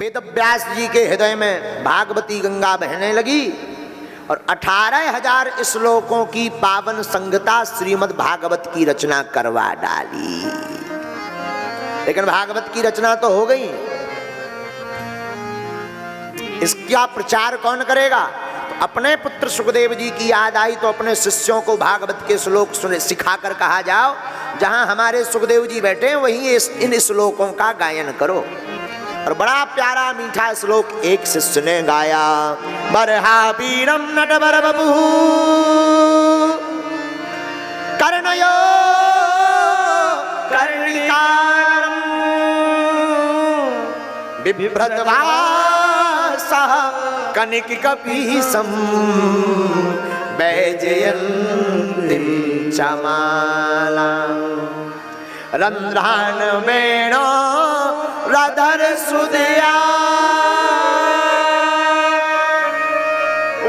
वेदव्यास जी के हृदय में भागवती गंगा बहने लगी और 18,000 श्लोकों की पावन संगता श्रीमद् भागवत की रचना करवा डाली। लेकिन भागवत की रचना तो हो गई, इसका प्रचार कौन करेगा? तो अपने पुत्र सुखदेव जी की याद आई तो अपने शिष्यों को भागवत के श्लोक सुने सिखाकर कहा, जाओ जहां हमारे सुखदेव जी बैठे वहीं इन श्लोकों का गायन करो। और बड़ा प्यारा मीठा श्लोक एक शिष्य ने गाया, बरहा पीरम नटवर बपू कर्णयो कर्णिकारं बिभ्रतवासः कनिककपीसं वैजयन्तीं चमालां रन्ध्रान् वेणो रधर सुदया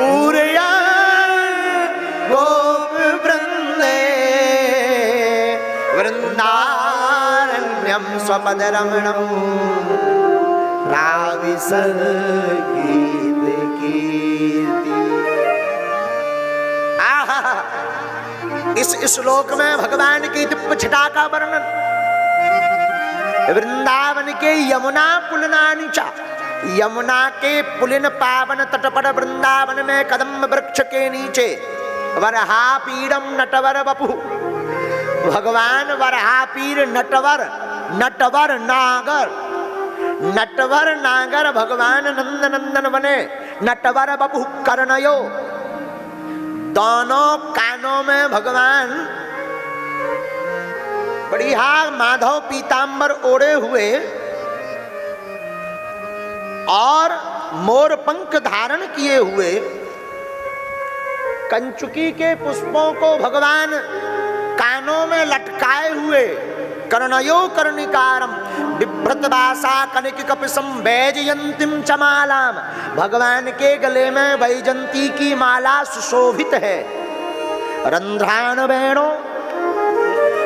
ऊर्या गोप वृंदे वृंदारण्यं स्वपदरमणं राविसल गीत कीर्ति। इस श्लोक में भगवान की दिव्य छटा का वर्णन, वृंदावन के यमुना पुलनानीचा, यमुना के पुलिन पावन तट पर वृंदावन में कदम्ब वृक्ष के नीचे वरहापीड़म नटवर बपु, भगवान वरहापीर नटवर, नटवर नागर, नटवर नागर भगवान नंद नंदन बने। नटवर बपु कर्णयो, दोनों कानों में भगवान बढ़िया माधव पीतांबर ओढ़े हुए और मोर पंख धारण किए हुए, कंचुकी के पुष्पों को भगवान कानों में लटकाए हुए, कर्णयो कर्णिकारम बिभ्रतवासा कनिककपिशं वैजयंतीं चमालां, भगवान के गले में वैजंती की माला सुशोभित है। रंध्रान वेणो,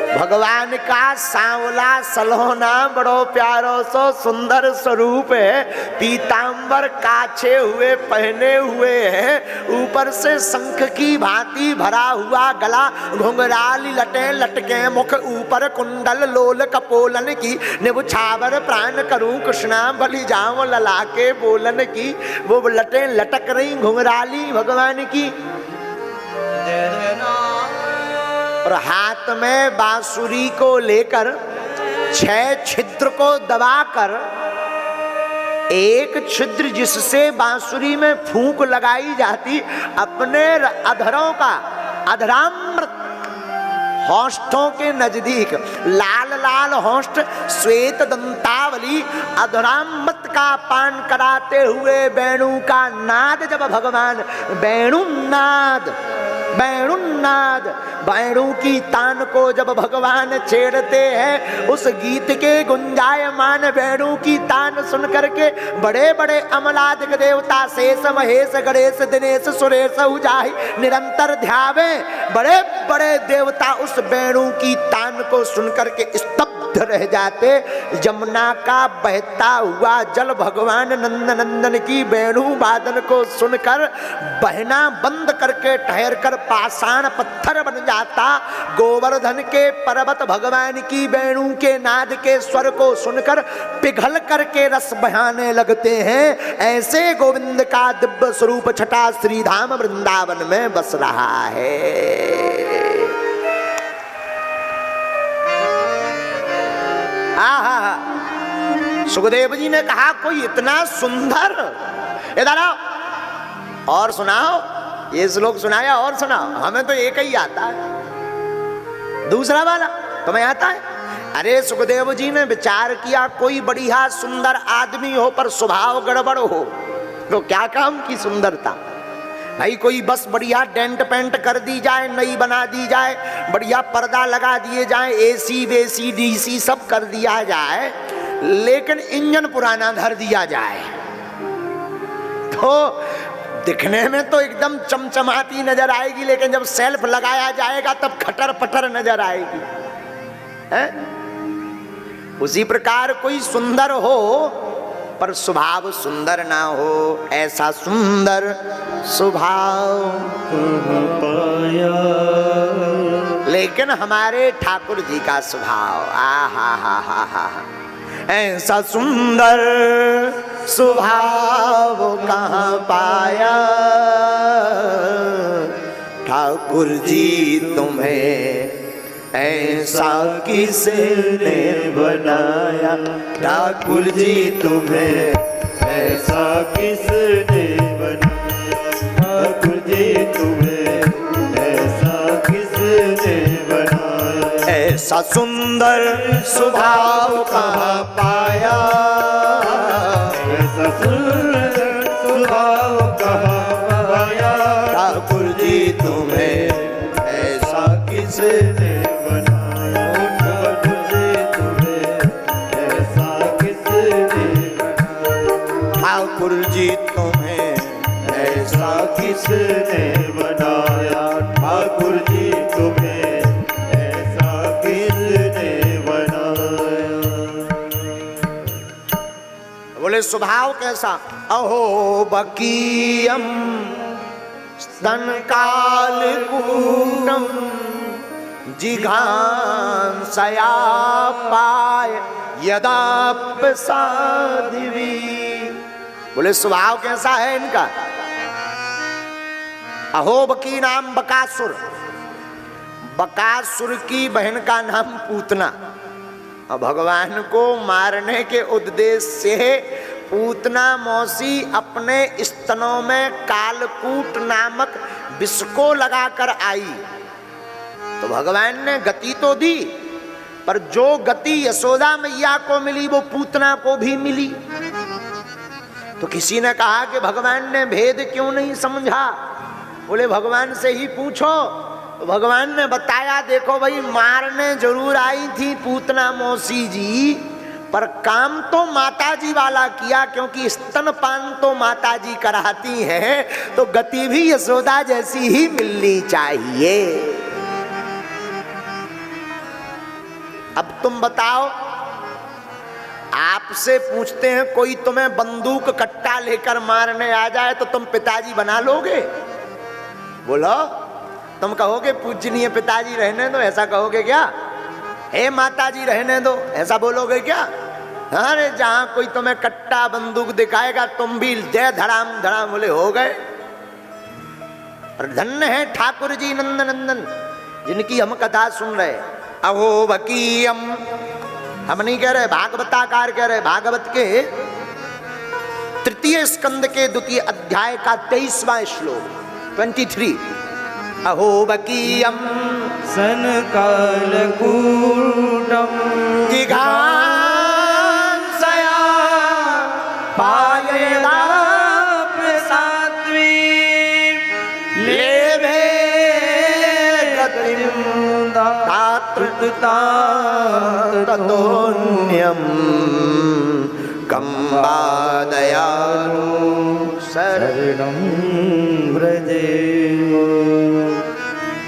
भगवान का सांवला सलोना बड़ो प्यारो सो सुंदर स्वरूप है, पीतांबर काछे हुए पहने हुए हैं, ऊपर से शंख की भांति भरा हुआ गला, घुंघराली लटे लटके मुख, ऊपर कुंडल लोल कपोलन की, निबुछावर प्राण करूं कृष्णा बलि जाऊं लला के बोलन की, वो लटे लटक रही घुंघराली भगवान की, और हाथ में बांसुरी को लेकर 6 छिद्र को दबाकर, एक छिद्र जिससे बांसुरी में फूंक लगाई जाती, अपने अधरों का अधरामृत होष्ठों के नजदीक लाल लाल होष्ठ श्वेत दंतावली अधरामृत का पान कराते हुए वेणु का नाद, जब भगवान वेणुनाद वेणु की तान को जब भगवान छेड़ते हैं, उस गीत के गुंजायमान वेणु की तान सुन करके बड़े बड़े अमलादिक देवता शेष महेश गणेश दिनेश सुरेश उजाहि निरंतर ध्यावे, बड़े बड़े देवता उस वेणु की तान को सुनकर के स्तब्ध रह जाते। यमुना का बहता हुआ जल भगवान नंद नंदन की वेणु वादन को सुनकर बहना बंद करके ठहर कर पाषाण पत्थर बन जाता। गोवर्धन के पर्वत भगवान की वेणु के नाद के स्वर को सुनकर पिघल करके रस बहाने लगते हैं। ऐसे गोविंद का दिव्य स्वरूप छटा श्रीधाम वृंदावन में बस रहा है। सुखदेव जी ने कहा, कोई इतना सुंदर, इधर आओ और सुनाओ, ये श्लोक सुनाया और सुनाओ, हमें तो एक ही आता है, दूसरा वाला तुम्हें आता है? अरे सुखदेव जी ने विचार किया, कोई बढ़िया सुंदर आदमी हो पर स्वभाव गड़बड़ हो तो क्या काम की सुंदरता भाई। कोई बस बढ़िया डेंट पेंट कर दी जाए, नई बना दी जाए, बढ़िया पर्दा लगा दिए जाए, एसी वेसी डीसी सब कर दिया जाए, लेकिन इंजन पुराना धर दिया जाए तो दिखने में तो एकदम चमचमाती नजर आएगी, लेकिन जब सेल्फ लगाया जाएगा तब खटर पटर नजर आएगी है? उसी प्रकार कोई सुंदर हो पर स्वभाव सुंदर ना हो। ऐसा सुंदर स्वभाव पाया। लेकिन हमारे ठाकुर जी का स्वभाव आ हा ऐसा सुंदर स्वभाव कहाँ पाया। ठाकुर जी तुम्हें ऐसा किसने बनाया। ठाकुर जी तुम्हें ऐसा किसने बनाया। ठाकुर जी तुम्हें ऐसा किसने बनाया। ऐसा सुंदर स्वभाव कहाँ पाया। ऐसा सुंदर स्वभाव कहाँ पाया। ठाकुर जी तुम्हें ऐसा किसने बनाया। ठाकुर जी तुम्हें ऐसा किसने बनाया। ठाकुर जी तुम्हें ऐसा किसने बनाया। ठाकुर जी तुम्हें ऐसा किसने बनाया। बोले स्वभाव कैसा। अहो बकीयम स्तन काल कूटम जिघांसया पाय यदाप्य साधिवी। बोले स्वभाव कैसा है इनका। अहोबकी नाम बकासुर, बकासुर की बहन का नाम पूतना। और भगवान को मारने के उद्देश्य से पूतना मौसी अपने स्तनों में कालकूट नामक विष को लगाकर आई। तो भगवान ने गति तो दी, पर जो गति यशोदा मैया को मिली वो पूतना को भी मिली। तो किसी ने कहा कि भगवान ने भेद क्यों नहीं समझा। बोले भगवान से ही पूछो। तो भगवान ने बताया देखो भाई, मारने जरूर आई थी पूतना मौसी जी, पर काम तो माता जी वाला किया, क्योंकि स्तनपान तो माता जी कराती हैं, तो गति भी यशोदा जैसी ही मिलनी चाहिए। अब तुम बताओ, आपसे पूछते हैं कोई तुम्हें बंदूक कट्टा लेकर मारने आ जाए तो तुम पिताजी बना लोगे? बोलो, तुम कहोगे पूजनीय पिताजी रहने दो, ऐसा कहोगे क्या? हे माताजी रहने दो, ऐसा बोलोगे क्या? अरे जहां कोई तुम्हें कट्टा बंदूक दिखाएगा तुम भी जय धड़ाम धड़ाम बोले हो गए। और धन्य है ठाकुर जी नंदनंदन जिनकी हम कथा सुन रहे। अहो बकीयम, हम नहीं कह रहे, भागवताकार कह रहे। भागवत के 3 स्कंद के 2 अध्याय का 23वां श्लोक 23। अहो बकीयम सन कालकूटम जिघांसया पायदाप्य साध्वी लेभे गतिं ततोऽन्यं कंबादयानो शरणं व्रजे।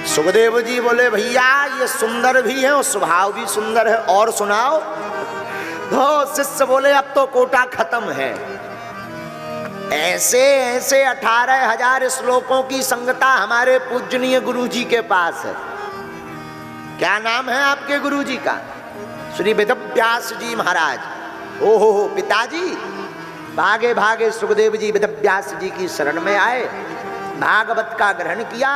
सुखदेव जी बोले भैया ये सुंदर भी है और स्वभाव भी सुंदर है, और सुनाओ। तो शिष्य बोले अब तो कोटा खत्म है। ऐसे ऐसे 18,000 श्लोकों की संगता हमारे पूजनीय गुरु जी के पास है। क्या नाम है आपके गुरु जी का? श्री वेदव्यास जी महाराज। ओहो पिताजी। भागे भागे सुखदेव जी वेदव्यास जी की शरण में आए, भागवत का ग्रहण किया।